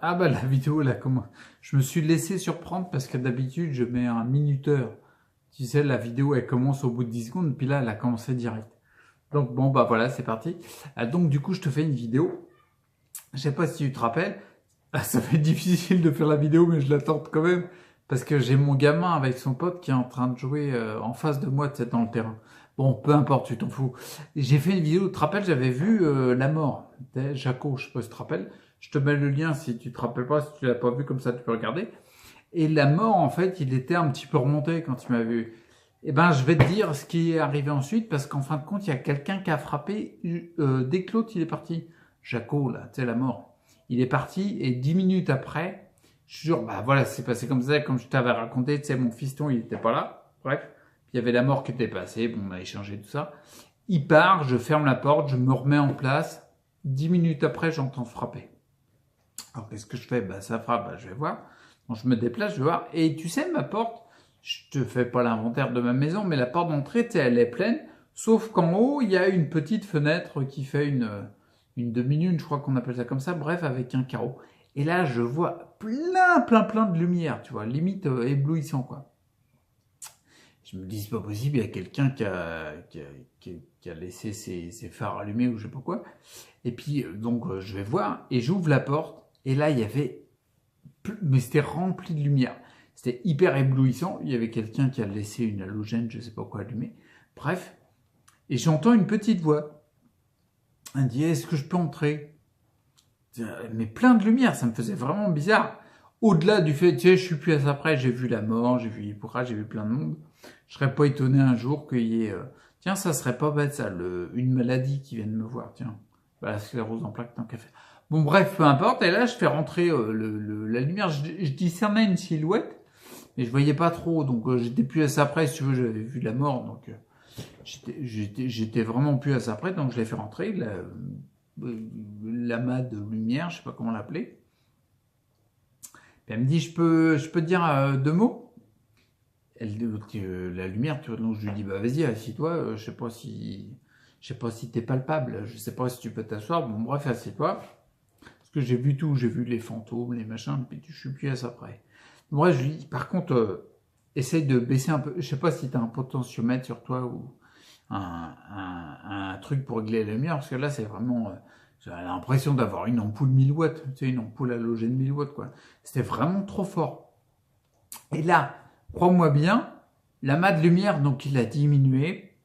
Ah bah la vidéo là, comment? Je me suis laissé surprendre parce que d'habitude je mets un minuteur. Tu sais, la vidéo elle commence au bout de 10 secondes, puis là elle a commencé direct. Donc bon bah voilà, c'est parti. Ah, donc du coup je te fais une vidéo. Je sais pas si tu te rappelles. Ah, ça va être difficile de faire la vidéo, mais je la tente quand même. Parce que j'ai mon gamin avec son pote qui est en train de jouer en face de moi, tu sais, dans le terrain. Bon, peu importe, tu t'en fous. J'ai fait une vidéo, tu te rappelles, j'avais vu La Mort. Tu sais, Jaco, je sais pas si tu te rappelles. Je te mets le lien si tu te rappelles pas, si tu l'as pas vu, comme ça tu peux regarder. Et La Mort, en fait, il était un petit peu remonté quand il m'a vu. Eh ben, je vais te dire ce qui est arrivé ensuite, parce qu'en fin de compte, il y a quelqu'un qui a frappé dès que l'autre il est parti. Jaco, là, tu sais, La Mort. Il est parti, et 10 minutes après, je jure, bah voilà, c'est passé comme ça, comme je t'avais raconté, tu sais, mon fiston, il était pas là. Bref. Puis il y avait La Mort qui était passée, bon, on a échangé tout ça. Il part, je ferme la porte, je me remets en place. 10 minutes après, j'entends frapper. Alors qu'est-ce que je fais? Bah ça frappe, bah, je vais voir. Donc je me déplace, je vais voir. Et tu sais, ma porte, je te fais pas l'inventaire de ma maison, mais la porte d'entrée, tu sais, elle est pleine. Sauf qu'en haut, il y a une petite fenêtre qui fait une demi-lune, je crois qu'on appelle ça comme ça, bref, avec un carreau. Et là, je vois plein de lumière, tu vois, limite éblouissant, quoi. Je me dis, c'est pas possible, il y a quelqu'un qui a laissé ses phares allumés ou je sais pas quoi. Et puis, donc, je vais voir et j'ouvre la porte. Et là, il y avait mais c'était rempli de lumière. C'était hyper éblouissant. Il y avait quelqu'un qui a laissé une halogène, je sais pas quoi, allumée. Bref. Et j'entends une petite voix. Elle dit, est-ce que je peux entrer? Mais plein de lumière, ça me faisait vraiment bizarre. Au-delà du fait, tu sais, je suis plus à ça près, j'ai vu La Mort, j'ai vu Hippocrate, j'ai vu plein de monde. Je serais pas étonné un jour qu'il y ait, tiens, ça serait pas bête ça, une maladie qui vienne me voir, tiens. Bah, la sclérose en plaques, tant qu'à faire. Bon, bref, peu importe. Et là, je fais rentrer la lumière. Je discernais une silhouette, mais je voyais pas trop. Donc, j'étais plus à ça près. Si tu veux, j'avais vu La Mort, donc j'étais vraiment plus à ça près. Donc, je l'ai fait rentrer. L'amas de lumière, je sais pas comment l'appeler. Puis elle me dit, je peux te dire deux mots. La lumière, tu vois, donc je lui dis, bah vas-y, assieds-toi. Je sais pas si t'es palpable. Je sais pas si tu peux t'asseoir. Bon, bref, assieds-toi. Parce que j'ai vu tout, j'ai vu les fantômes, les machins, puis je suis plus à ça près. Moi, je lui dis, par contre, essaye de baisser un peu. Je sais pas si tu as un potentiomètre sur toi ou un truc pour régler la lumière, parce que là, c'est vraiment. J'ai l'impression d'avoir une ampoule 1000 watts, tu sais, une ampoule halogène 1000 watts, quoi. C'était vraiment trop fort. Et là, crois-moi bien, l'amas de lumière, donc, il a diminué.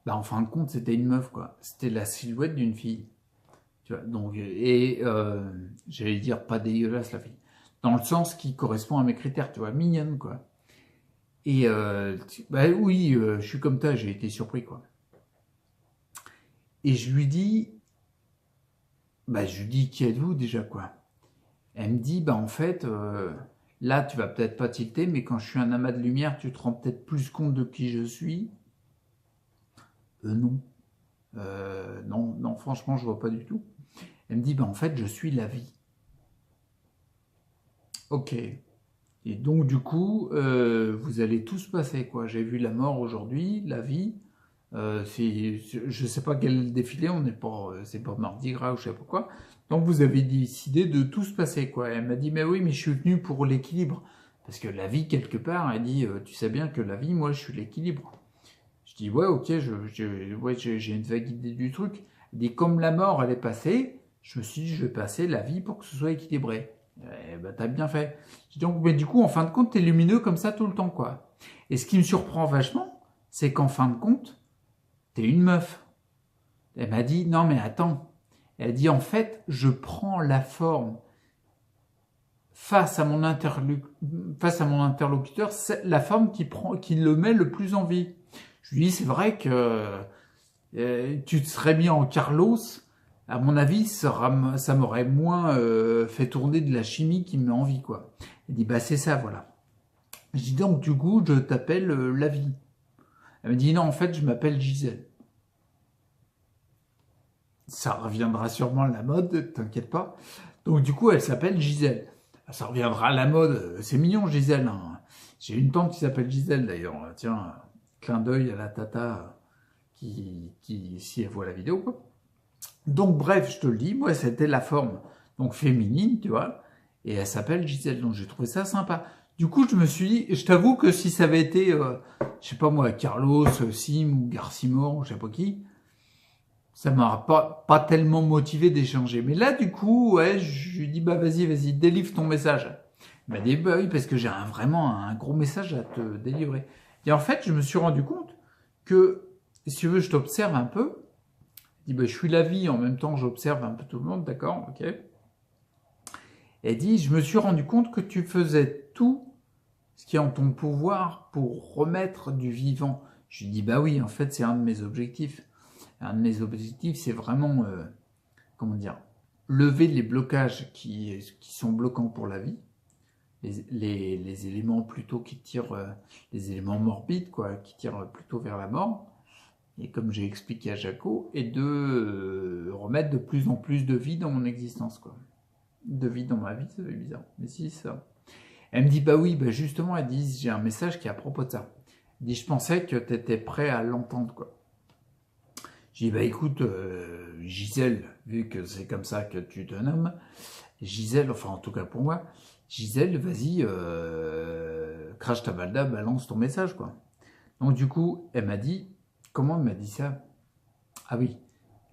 Bah, en fin de compte, c'était une meuf, quoi. C'était la silhouette d'une fille. Tu vois, donc, j'allais dire pas dégueulasse la fille. Dans le sens qui correspond à mes critères, tu vois, mignonne, quoi. Et bah oui, je suis comme toi, j'ai été surpris, quoi. Et je lui dis, qui êtes-vous déjà, quoi? Elle me dit, bah en fait, là, tu vas peut-être pas tilter, mais quand je suis un amas de lumière, tu te rends peut-être plus compte de qui je suis. Non. Non, non, franchement, je vois pas du tout. Elle me dit, bah en fait, je suis la vie. Ok. Et donc, du coup, vous allez tous passer, quoi. J'ai vu La Mort aujourd'hui, la vie. Je sais pas quel défilé, on n'est pas, c'est pas Mardi Gras ou je sais pas quoi. Donc, vous avez décidé de tous passer, quoi. Elle m'a dit, mais oui, mais je suis venu pour l'équilibre. Parce que la vie, quelque part, elle dit, tu sais bien que la vie, moi, je suis l'équilibre. Je dis, ouais, ok, ouais, j'ai une vague idée du truc. Elle dit, comme la mort, elle est passée, je me suis dit, je vais passer la vie pour que ce soit équilibré. Eh ben, t'as bien fait. Donc, mais du coup, en fin de compte, t'es lumineux comme ça tout le temps, quoi. Et ce qui me surprend vachement, c'est qu'en fin de compte, t'es une meuf. Elle m'a dit, non, mais attends. Elle dit, en fait, je prends la forme face à mon interlocuteur, c'est la forme qui le met le plus en vie. Je lui dis, c'est vrai que tu te serais mis en Carlos, à mon avis, ça m'aurait moins fait tourner de la chimie qui me met envie, quoi. Il dit, bah c'est ça, voilà. Je dis donc, du coup, je t'appelle la vie. Elle me dit, non, en fait, je m'appelle Gisèle. Ça reviendra sûrement à la mode, t'inquiète pas. Donc, du coup, elle s'appelle Gisèle. Ça reviendra à la mode, c'est mignon, Gisèle. Hein. J'ai une tante qui s'appelle Gisèle, d'ailleurs. Tiens, clin d'œil à la tata si elle voit la vidéo, quoi. Donc bref, je te le dis, moi c'était la forme donc féminine, tu vois, et elle s'appelle Gisèle, donc j'ai trouvé ça sympa. Du coup, je me suis dit, je t'avoue que si ça avait été, je sais pas moi, Carlos, Sim ou Garcimore, je sais pas qui, ça m'aura pas tellement motivé d'échanger. Mais là, du coup, ouais, je lui dis, bah vas-y, délivre ton message. Il m'a dit, bah oui, parce que j'ai vraiment un gros message à te délivrer. Et en fait, je me suis rendu compte que, si tu veux, je t'observe un peu. Il dit, bah, je suis la vie, en même temps, j'observe un peu tout le monde, d'accord, ok. Et elle dit, je me suis rendu compte que tu faisais tout ce qui est en ton pouvoir pour remettre du vivant. Je lui dis, bah oui, en fait, c'est un de mes objectifs. Un de mes objectifs, c'est vraiment, comment dire, lever les blocages qui sont bloquants pour la vie, les éléments plutôt qui tirent, les éléments morbides, quoi, qui tirent plutôt vers la mort, et comme j'ai expliqué à Jaco, et de remettre de plus en plus de vie dans mon existence, quoi. De vie dans ma vie, ça fait bizarre, mais si, ça. Elle me dit, bah oui, bah justement, elle dit, j'ai un message qui est à propos de ça. Elle dit, je pensais que tu étais prêt à l'entendre, quoi. J'ai dit, bah écoute, Gisèle, vu que c'est comme ça que tu te nommes, Gisèle, enfin en tout cas pour moi, Gisèle, vas-y, crache ta balda, balance ton message, quoi. Donc du coup, elle m'a dit, comment elle m'a dit ça? Ah oui,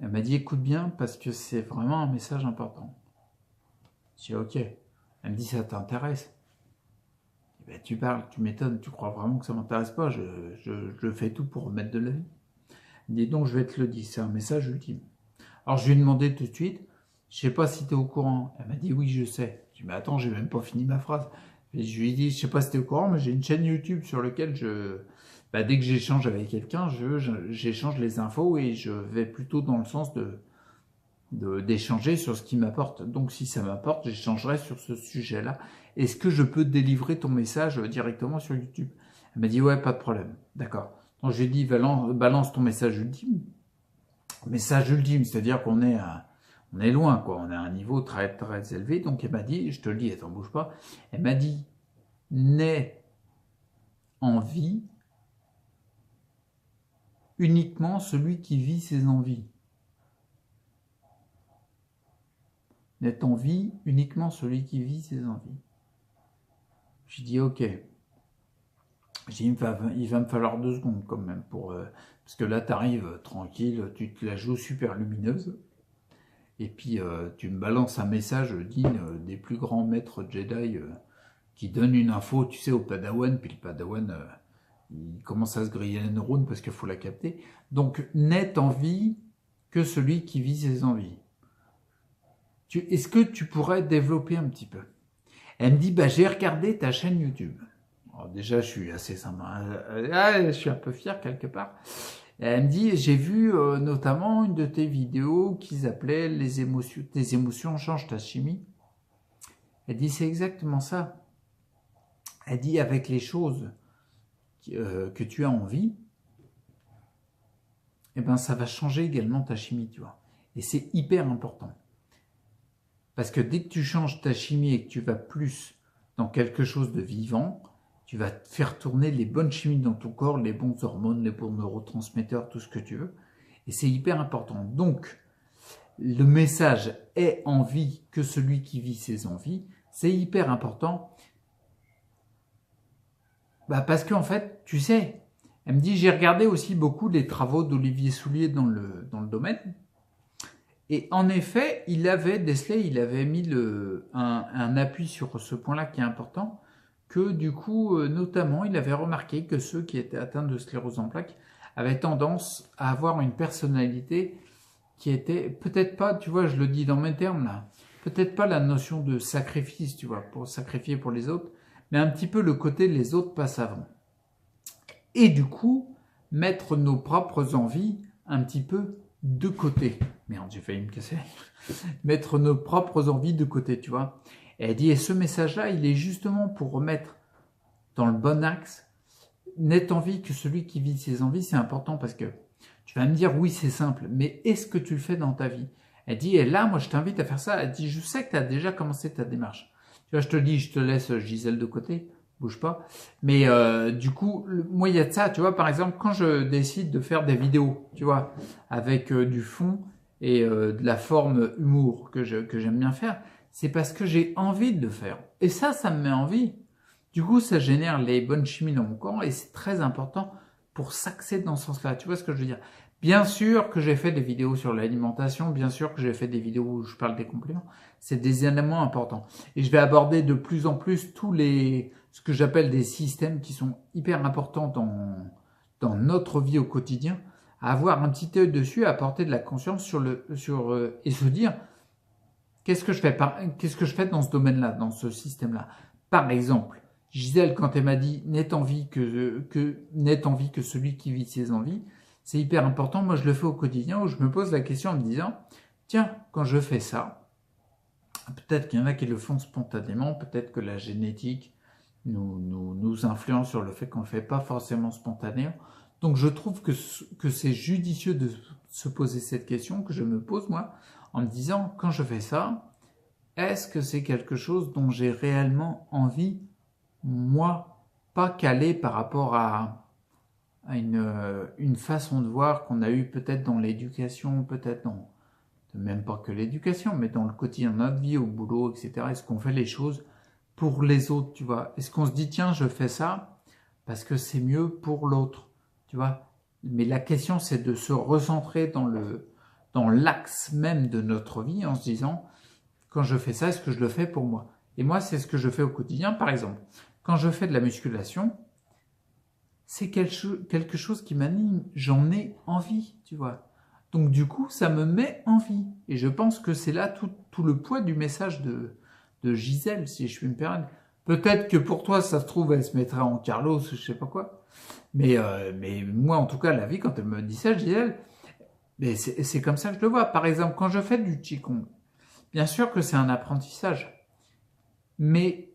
elle m'a dit, écoute bien, parce que c'est vraiment un message important. J'ai dit, ok. Elle me dit, ça t'intéresse? Ben, tu parles, tu m'étonnes, tu crois vraiment que ça m'intéresse pas, je fais tout pour remettre de la vie. Et donc je vais te le dire, c'est un message ultime. Alors je lui ai demandé tout de suite, je sais pas si tu es au courant. Elle m'a dit oui, je sais. Je lui ai dit, mais attends, j'ai même pas fini ma phrase. Et je lui ai dit, je sais pas si tu es au courant, mais j'ai une chaîne YouTube sur laquelle dès que j'échange avec quelqu'un, j'échange les infos et je vais plutôt dans le sens d'échanger sur ce qui m'apporte. Donc si ça m'apporte, j'échangerai sur ce sujet-là. Est-ce que je peux délivrer ton message directement sur YouTube? Elle m'a dit ouais, pas de problème. D'accord. Donc j'ai dit balance ton message ultime. Message ultime, c'est-à-dire qu'on est on est loin, quoi. On est à un niveau très très élevé. Donc elle m'a dit, je te le dis, attends, bouge pas. Elle m'a dit, n'aie envie uniquement celui qui vit ses envies. N'aie envie uniquement celui qui vit ses envies. J'ai dit ok. J'ai dit, il va me falloir 2 secondes quand même parce que là t'arrives tranquille, tu te la joues super lumineuse. Et puis tu me balances un message digne des plus grands maîtres Jedi qui donnent une info, tu sais, au Padawan, puis le Padawan, il commence à se griller les neurones parce qu'il faut la capter. Donc, n'aie envie que celui qui vit ses envies. Est-ce que tu pourrais développer un petit peu? Elle me dit, bah j'ai regardé ta chaîne YouTube. Alors déjà, je suis assez sympa, je suis un peu fier quelque part. Elle me dit, j'ai vu notamment une de tes vidéos qui s'appelait les émotions, tes émotions changent ta chimie. Elle dit, c'est exactement ça. Elle dit, avec les choses que tu as envie, eh ben, ça va changer également ta chimie, tu vois. Et c'est hyper important. Parce que dès que tu changes ta chimie et que tu vas plus dans quelque chose de vivant, tu vas faire tourner les bonnes chimies dans ton corps, les bons hormones, les bons neurotransmetteurs, tout ce que tu veux. Et c'est hyper important. Donc, le message est envie que celui qui vit ses envies. C'est hyper important. Parce qu'en fait, tu sais, elle me dit, j'ai regardé aussi beaucoup les travaux d'Olivier Soulier dans le domaine. Et en effet, il avait décelé, il avait mis un appui sur ce point-là qui est important, que du coup, notamment, il avait remarqué que ceux qui étaient atteints de sclérose en plaques avaient tendance à avoir une personnalité qui était, peut-être pas, tu vois, je le dis dans mes termes là, peut-être pas la notion de sacrifice, tu vois, pour sacrifier pour les autres, mais un petit peu le côté les autres passent avant. Et du coup, mettre nos propres envies un petit peu de côté. Merde, j'ai failli me casser. Mettre nos propres envies de côté, tu vois. Et elle dit, et ce message-là, il est justement pour remettre dans le bon axe, n'aie envie que celui qui vit ses envies, c'est important parce que tu vas me dire, oui, c'est simple, mais est-ce que tu le fais dans ta vie? Elle dit, et là, moi, je t'invite à faire ça. Elle dit, je sais que tu as déjà commencé ta démarche. Tu vois, je te dis, je te laisse Gisèle de côté, bouge pas. Mais du coup, moi, il y a de ça, tu vois, par exemple, quand je décide de faire des vidéos, tu vois, avec du fond et de la forme humour que j'aime bien faire, c'est parce que j'ai envie de le faire. Et ça me met envie. Du coup, ça génère les bonnes chimies dans mon corps et c'est très important pour s'axer dans ce sens-là. Tu vois ce que je veux dire? Bien sûr que j'ai fait des vidéos sur l'alimentation, bien sûr que j'ai fait des vidéos où je parle des compléments. C'est des éléments importants. Et je vais aborder de plus en plus ce que j'appelle des systèmes qui sont hyper importants dans notre vie au quotidien, à avoir un petit œil dessus, à apporter de la conscience et se dire, qu'est-ce que je fais dans ce domaine-là, dans ce système-là? Par exemple, Gisèle, quand elle m'a dit, n'aie envie que celui qui vit ses envies, c'est hyper important. Moi, je le fais au quotidien où je me pose la question en me disant, tiens, quand je fais ça, peut-être qu'il y en a qui le font spontanément, peut-être que la génétique nous influence sur le fait qu'on ne le fait pas forcément spontanément. Donc, je trouve que c'est judicieux de se poser cette question que je me pose, moi, en me disant, quand je fais ça, est-ce que c'est quelque chose dont j'ai réellement envie, moi, pas calé par rapport à une façon de voir qu'on a eu peut-être dans l'éducation, peut-être même pas que l'éducation, mais dans le quotidien de notre vie, au boulot, etc. Est-ce qu'on fait les choses pour les autres, tu vois? Est-ce qu'on se dit, tiens, je fais ça parce que c'est mieux pour l'autre, tu vois? Mais la question, c'est de se recentrer dans l'axe même de notre vie en se disant, quand je fais ça, est-ce que je le fais pour moi? Et moi, c'est ce que je fais au quotidien. Par exemple, quand je fais de la musculation, c'est quelque chose qui m'anime, j'en ai envie, tu vois. Donc du coup, ça me met envie. Et je pense que c'est là tout le poids du message de Gisèle, si je puis me permettre. Peut-être que pour toi, ça se trouve, elle se mettrait en Carlos, je sais pas quoi. Mais moi, en tout cas, la vie, quand elle me dit ça, Gisèle, mais c'est comme ça que je le vois. Par exemple, quand je fais du Qigong, bien sûr que c'est un apprentissage. Mais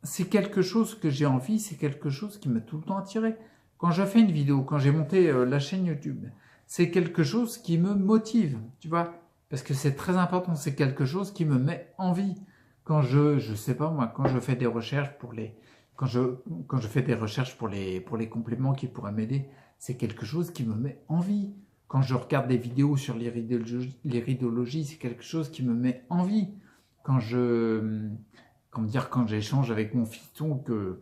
c'est quelque chose que j'ai envie, c'est quelque chose qui m'a tout le temps attiré. Quand je fais une vidéo, quand j'ai monté la chaîne YouTube, c'est quelque chose qui me motive, tu vois, parce que c'est très important, c'est quelque chose qui me met envie. Quand je sais pas moi, quand je fais des recherches quand je fais des recherches pour les compléments qui pourraient m'aider, c'est quelque chose qui me met envie. Quand je regarde des vidéos sur l'iridologie, c'est quelque chose qui me met envie. Quand quand j'échange avec mon fiston, que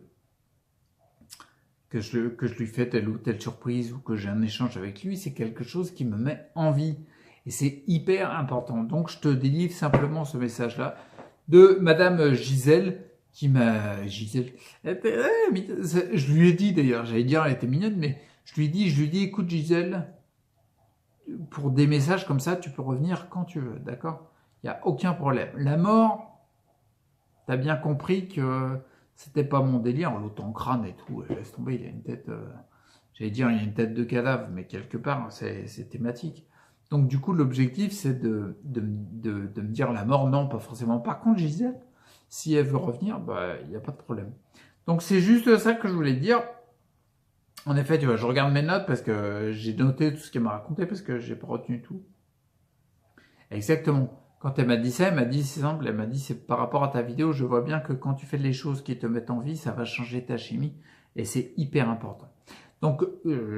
je lui fais telle ou telle surprise ou que j'ai un échange avec lui, c'est quelque chose qui me met envie. Et c'est hyper important. Donc, je te délivre simplement ce message-là de Madame Gisèle, Gisèle, je lui ai dit d'ailleurs, j'allais dire elle était mignonne, mais je lui ai dit, écoute Gisèle, pour des messages comme ça, tu peux revenir quand tu veux, d'accord? Il n'y a aucun problème. La mort, t'as bien compris que c'était pas mon délire, l'autre en crâne et tout, laisse tomber, il a une tête, j'allais dire il y a une tête de cadavre, mais quelque part c'est thématique. Donc du coup l'objectif c'est de me dire la mort, non pas forcément. Par contre Gisèle, si elle veut revenir, bah il n'y a pas de problème. Donc c'est juste ça que je voulais dire. En effet, tu vois, je regarde mes notes parce que j'ai noté tout ce qu'elle m'a raconté parce que j'ai pas retenu tout. Exactement. Quand elle m'a dit ça, elle m'a dit, c'est simple, elle m'a dit, c'est par rapport à ta vidéo, je vois bien que quand tu fais les choses qui te mettent en vie, ça va changer ta chimie, et c'est hyper important. Donc,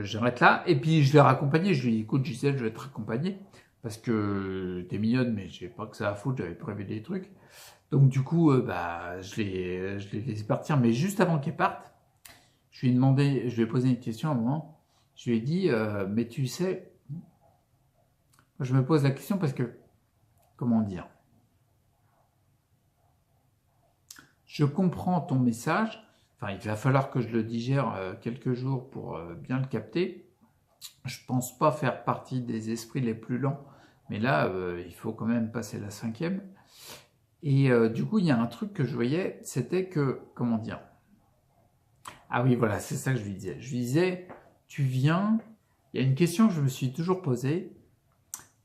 j'arrête là, et puis je l'ai raccompagné, je lui ai dit, écoute Gisèle, je vais te raccompagner, parce que t'es mignonne, mais j'ai pas que ça à foutre, j'avais prévu des trucs. Donc du coup, je l'ai laissé partir, mais juste avant qu'elle parte, je lui ai posé une question à un moment, je lui ai dit, mais tu sais, je me pose la question parce que, comment dire, je comprends ton message, enfin il va falloir que je le digère quelques jours pour bien le capter. Je pense pas faire partie des esprits les plus lents, mais là il faut quand même passer la 5e. Et du coup il y a un truc que je voyais, c'était que, comment dire, ah oui voilà, c'est ça que je lui disais. Je lui disais, tu viens, il y a une question que je me suis toujours posée,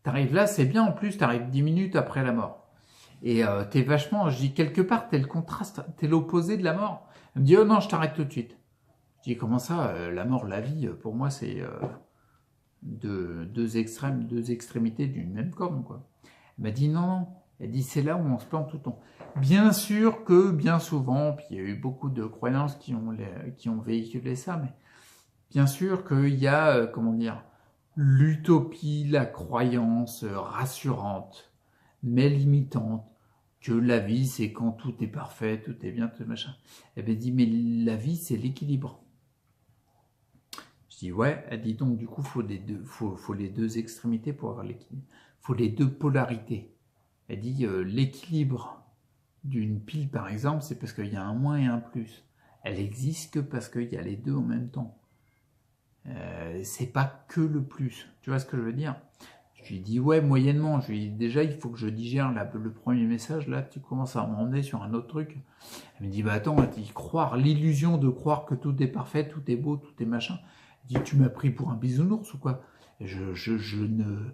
t'arrives là, c'est bien en plus, t'arrives 10 minutes après la mort. Et t'es vachement, je dis quelque part, t'es le contraste, t'es l'opposé de la mort. Elle me dit, oh non, je t'arrête tout de suite. Je dis, comment ça, la mort, la vie, pour moi, c'est deux extrémités d'une même corde, quoi. Elle m'a dit, non, non. Elle dit, c'est là où on se plante tout le temps. Bien sûr que, bien souvent, puis il y a eu beaucoup de croyances qui ont véhiculé ça, mais bien sûr qu'il y a, comment dire, l'utopie, la croyance rassurante, mais limitante, que la vie, c'est quand tout est parfait, tout est bien, tout est machin. Elle m'a dit, mais la vie, c'est l'équilibre. Je dis, ouais. Elle dit, donc, du coup, faut les deux extrémités pour avoir l'équilibre. Faut les deux polarités. Elle dit, l'équilibre d'une pile, par exemple, c'est parce qu'il y a un moins et un plus. Elle existe que parce qu'il y a les deux en même temps. C'est pas que le plus. Tu vois ce que je veux dire? Je lui dis, ouais, moyennement. Je lui dis, déjà, il faut que je digère le premier message. Là, tu commences à m'emmener sur un autre truc. Elle me dit, bah attends, l'illusion de croire que tout est parfait, tout est beau, tout est machin. Elle dit, tu m'as pris pour un bisounours ou quoi? Et je ne...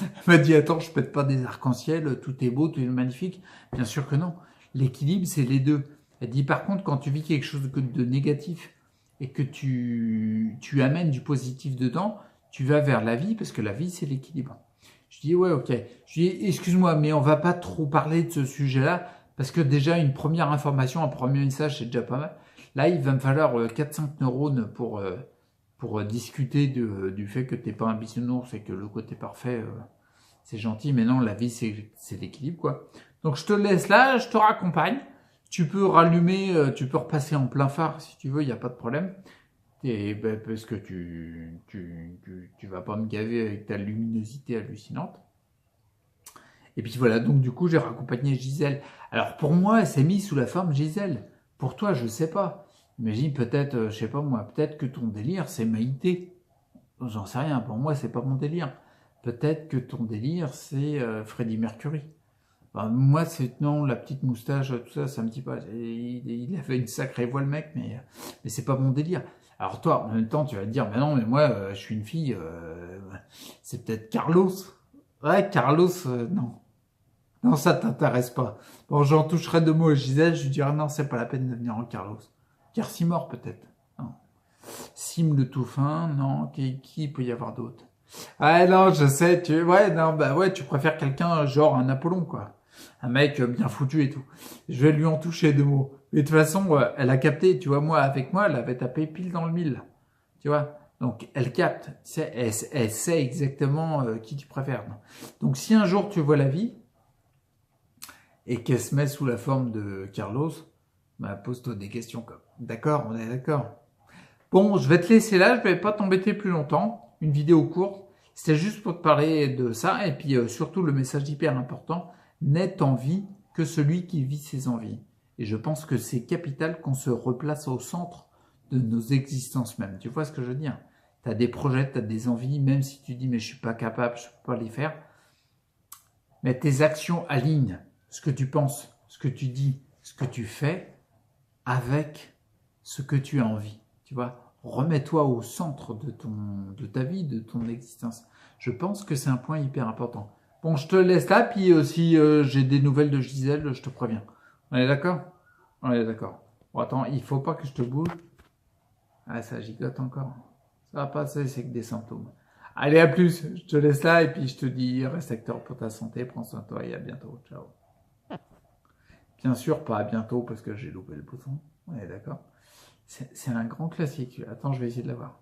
Elle m'a dit, attends, je pète pas des arcs-en-ciel, tout est beau, tout est magnifique. Bien sûr que non. L'équilibre, c'est les deux. Elle dit, par contre, quand tu vis quelque chose de négatif et que tu amènes du positif dedans, tu vas vers la vie, parce que la vie, c'est l'équilibre. Je dis, ouais, ok. Je dis, excuse-moi, mais on va pas trop parler de ce sujet-là, parce que déjà, une première information, un premier message, c'est déjà pas mal. Là, il va me falloir 4-5 neurones pour discuter du fait que t'es pas un bisounours et que le côté parfait, c'est gentil, mais non, la vie, c'est l'équilibre, quoi. Donc, je te laisse là, je te raccompagne. Tu peux rallumer, tu peux repasser en plein phare si tu veux, il n'y a pas de problème. Et ben, parce que tu vas pas me gaver avec ta luminosité hallucinante. Et puis voilà, donc du coup, j'ai raccompagné Gisèle. Alors pour moi, elle s'est mise sous la forme Gisèle. Pour toi, je sais pas. Imagine peut-être, je sais pas moi, peut-être que ton délire, c'est Maïté. J'en sais rien, pour moi, c'est pas mon délire. Peut-être que ton délire, c'est Freddie Mercury. Ben, moi, c'est non, la petite moustache, tout ça, ça me dit pas. Il avait une sacrée voix, le mec, mais c'est pas mon délire. Alors toi, en même temps, tu vas te dire, mais non, mais moi, je suis une fille, c'est peut-être Carlos. Ouais, Carlos, non. Non, ça t'intéresse pas. Bon, j'en toucherai deux mots à Gisèle, je lui dirai, non, c'est pas la peine de venir en Carlos. Mort peut-être. Non. Sim le tout fin, non, qui peut y avoir d'autre? Ah non, je sais, ouais, non, bah ouais, tu préfères quelqu'un genre un Apollon, quoi. Un mec bien foutu et tout. Je vais lui en toucher deux mots. Mais de toute façon, elle a capté, tu vois, moi, avec moi, elle avait tapé pile dans le mille. Tu vois? Donc, elle capte. Elle sait exactement qui tu préfères. Donc, si un jour tu vois la vie, et qu'elle se met sous la forme de Carlos, bah, pose-toi des questions, quoi. D'accord? On est d'accord? Bon, je vais te laisser là, je vais pas t'embêter plus longtemps. Une vidéo courte. C'était juste pour te parler de ça. Et puis surtout le message hyper important, n'est en vie que celui qui vit ses envies. Et je pense que c'est capital qu'on se replace au centre de nos existences même. Tu vois ce que je veux dire? Tu as des projets, tu as des envies, même si tu dis mais je suis pas capable, je peux pas les faire. Mais tes actions alignent ce que tu penses, ce que tu dis, ce que tu fais avec ce que tu as envie. Tu vois? Remets-toi au centre de ta vie, de ton existence. Je pense que c'est un point hyper important. Bon, je te laisse là, puis si j'ai des nouvelles de Gisèle, je te préviens. On est d'accord? On est d'accord. Bon, attends, il faut pas que je te bouge. Ah, ça gigote encore. Ça va passer, c'est que des symptômes. Allez, à plus. Je te laisse là, et puis je te dis, reste acteur pour ta santé, prends soin de toi, et à bientôt. Ciao. Bien sûr, pas à bientôt, parce que j'ai loupé le bouton. On est d'accord? C'est un grand classique. Attends, je vais essayer de l'avoir.